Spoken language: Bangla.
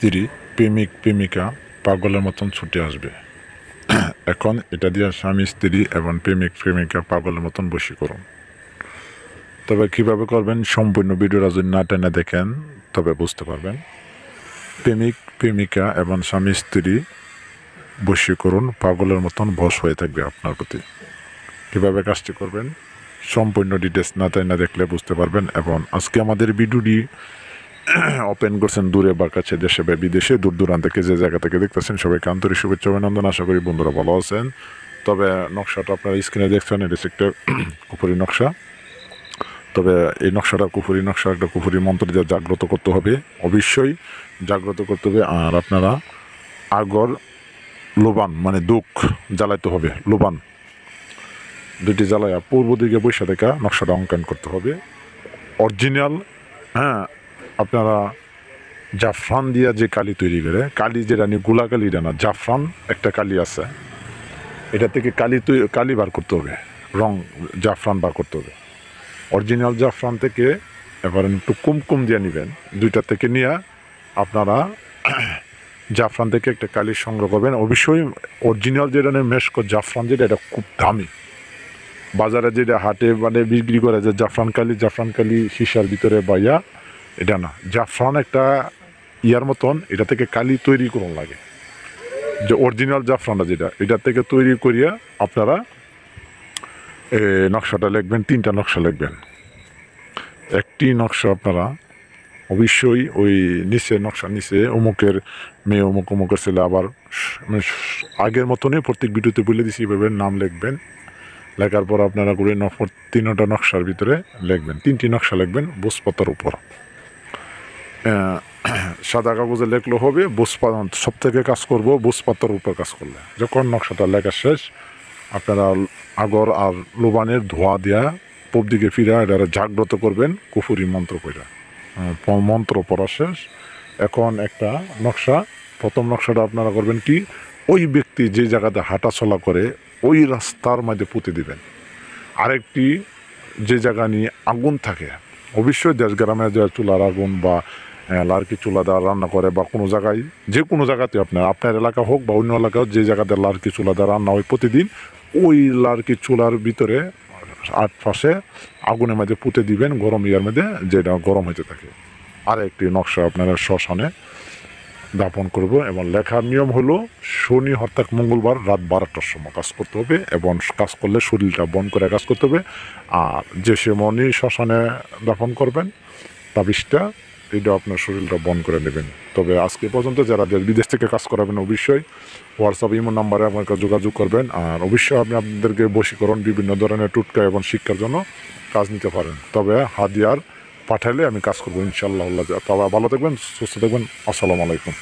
স্ত্রী প্রেমিক প্রেমিকা পাগলের মতন ছুটে আসবে। এখন এটা দিয়ে স্বামী স্ত্রী এবং প্রেমিক প্রেমিকা পাগলের মতন বসি করুন। তবে কিভাবে করবেন সম্পূর্ণ ভিডিওটা যদি না টেনে দেখেন তবে বুঝতে পারবেন। প্রেমিক প্রেমিকা এবং স্বামী স্ত্রী বসি করুন, পাগলের মতন বশ হয়ে থাকবে আপনার প্রতি। কীভাবে কাজটি করবেন সম্পূর্ণ ডিটেলস না টেনে দেখলে বুঝতে পারবেন। এবং আজকে আমাদের ভিডিওটি ওপেন করছেন দূরে বা কাছে, দেশে বা বিদেশে, দূর দূরান্ত থেকে যে জায়গা থেকে দেখতেছেন সবাইকে আন্তরিক শুভেচ্ছা অভিনন্দন। আশা করি বন্ধুরা ভালো আছেন। তবে নকশাটা আপনারা স্ক্রিনে দেখছেন, এটা একটা কুফুরি নকশা। তবে এই নকশাটা কুফুরি নকশা, একটা কুফুরি মন্ত্র দিয়ে জাগ্রত করতে হবে, অবশ্যই জাগ্রত করতে হবে। আর আপনারা আগর লোবান মানে দুঃখ জ্বালাইতে হবে, লোবান দুটি জ্বালাইয়া পূর্ব দিকে বৈশা দেখা নকশাটা অঙ্কন করতে হবে অরিজিনাল। হ্যাঁ, আপনারা জাফরান দিয়া যে কালি তৈরি করে, কালি যেটা নিয়ে গোলা কালিটা না, জাফরান একটা কালি আছে, এটা থেকে কালি বার করতে হবে, রং জাফরান বার করতে হবে। অরিজিনাল জাফরান থেকে এবার একটু কুমকুম দিয়ে নেবেন, দুইটা থেকে নিয়ে আপনারা জাফরান থেকে একটা কালি সংগ্রহ করবেন। অবশ্যই অরিজিনাল যেটা নিয়ে মেশকো জাফরান, যেটা এটা খুব দামি, বাজারে যেটা হাটে মানে বিক্রি করে যে জাফরান কালি সীসার ভিতরে বাইয়া, এটা না, জাফরান একটা ইয়ার মতন, এটা থেকে কালি তৈরি করুন লাগে, যে অরিজিনাল জাফরানটা যেটা, এটা থেকে তৈরি করিয়া আপনারা নকশাটা লিখবেন। 3টা নকশা লিখবেন। একটি নকশা আপনারা অবশ্যই ওই নিচে নকশা নিচে অমুকের মেয়ে অমুক, অমুকের ছেলে, আবার আগের মতনই প্রত্যেক ভিডিওতে বলে দিছি এভাবে নাম লিখবেন। লেখার পর আপনারা করে 3টা নকশার ভিতরে লিখবেন। 3টি নকশা লিখবেন বসপাতার উপর। সাদা কাগজে লেখলেও হবে, সব থেকে কাজ করবো বসপাতার উপর কাজ করলে। যখন নকশাটা লেখা শেষ, আপনারা আগর আর লোবানের ধোয়া দিয়া পূব দিকে ফিরা এটা জাগ্রত করবেন কুফুরি মন্ত্র কইরা। মন্ত্র পড়া শেষ। এখন একটা নকশা, প্রথম নকশাটা আপনারা করবেন কি, ওই ব্যক্তি যে জায়গাতে হাঁটাচলা করে ওই রাস্তার মধ্যে পুঁতে দিবেন। আরেকটি, যে জায়গা নিয়ে আগুন থাকে, অবশ্যই দেশ গ্রামে যে চুলার আগুন বা লার্কি চুলা দেওয়া রান্না করে, বা কোনো জায়গায়, যে কোনো জায়গাতে আপনার এলাকা হোক বা অন্য এলাকা হোক, যে জায়গাতে লার্কি চুলা দেওয়া রান্না হয় প্রতিদিন, ওই লার্কি চুলার ভিতরে আটপাশে আগুনের মধ্যে পুঁতে দিবেন, গরম ইয়ার মধ্যে যেটা গরম হতে থাকে। আর একটি নকশা আপনারা শ্মশানে দাপন করব। এবং লেখার নিয়ম হলো শনি হর্তাক মঙ্গলবার রাত 12টার সময় কাজ করতে হবে, এবং কাজ করলে শরীরটা বন্ধ করে কাজ করতে হবে। আর যে সেমনি শ্মশানে দাপন করবেন তাবিজটা, এটা আপনার শরীরটা বন্ধ করে নেবেন। তবে আজকে পর্যন্ত যারা দেশ বিদেশ থেকে কাজ করাবেন অবশ্যই হোয়াটসঅ্যাপ ইমো নাম্বারে আমার কাছে যোগাযোগ করবেন। আর অবশ্যই আপনি আপনাদেরকে বশীকরণ বিভিন্ন ধরনের টুটকা এবং শিক্ষার জন্য কাজ নিতে পারেন। তবে হাদিয়ার পাঠাইলে আমি কাজ করবো ইনশাআল্লাহ। তবে ভালো থাকবেন, সুস্থ থাকবেন। আসসালামু আলাইকুম।